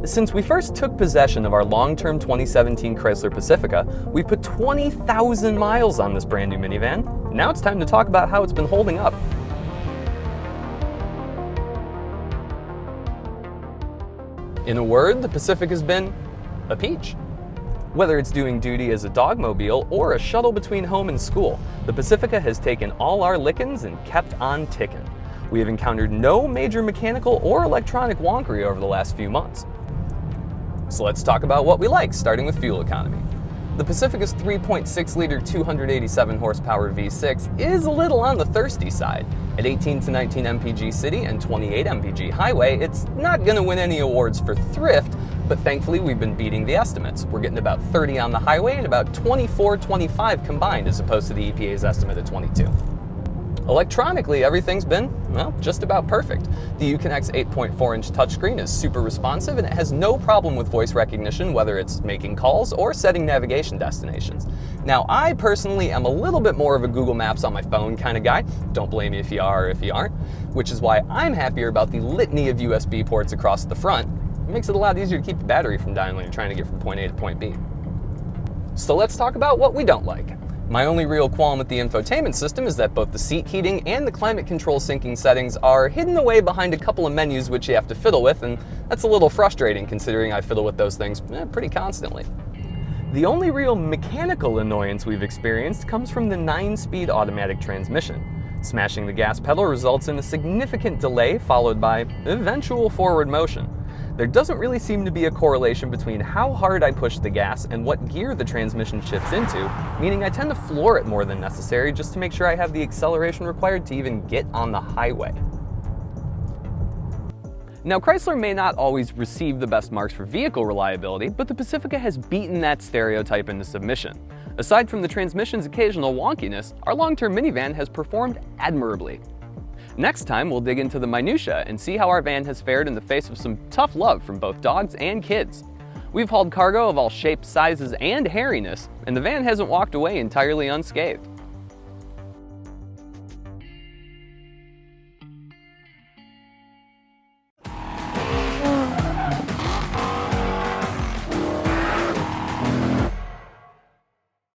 Since we first took possession of our long-term 2017 Chrysler Pacifica, we've put 20,000 miles on this brand new minivan. Now it's time to talk about how it's been holding up. In a word, the Pacifica has been a peach. Whether it's doing duty as a dogmobile or a shuttle between home and school, the Pacifica has taken all our lickings and kept on ticking. We have encountered no major mechanical or electronic wonkery over the last few months. So let's talk about what we like, starting with fuel economy. The Pacifica's 3.6-liter 287 horsepower V6 is a little on the thirsty side. At 18 to 19 mpg city and 28 mpg highway, it's not going to win any awards for thrift, but thankfully we've been beating the estimates. We're getting about 30 on the highway and about 24-25 combined as opposed to the EPA's estimate of 22. Electronically, everything's been, well, just about perfect. The Uconnect's 8.4-inch touchscreen is super responsive and it has no problem with voice recognition, whether it's making calls or setting navigation destinations. Now, I personally am a little bit more of a Google Maps on my phone kind of guy. Don't blame me if you are or if you aren't, which is why I'm happier about the litany of USB ports across the front. It makes it a lot easier to keep the battery from dying when you're trying to get from point A to point B. So let's talk about what we don't like. My only real qualm with the infotainment system is that both the seat heating and the climate control syncing settings are hidden away behind a couple of menus which you have to fiddle with, and that's a little frustrating considering I fiddle with those things pretty constantly. The only real mechanical annoyance we've experienced comes from the 9-speed automatic transmission. Smashing the gas pedal results in a significant delay followed by eventual forward motion. There doesn't really seem to be a correlation between how hard I push the gas and what gear the transmission shifts into, meaning I tend to floor it more than necessary just to make sure I have the acceleration required to even get on the highway. Now, Chrysler may not always receive the best marks for vehicle reliability, but the Pacifica has beaten that stereotype into submission. Aside from the transmission's occasional wonkiness, our long-term minivan has performed admirably. Next time, we'll dig into the minutiae and see how our van has fared in the face of some tough love from both dogs and kids. We've hauled cargo of all shapes, sizes, and hairiness, and the van hasn't walked away entirely unscathed.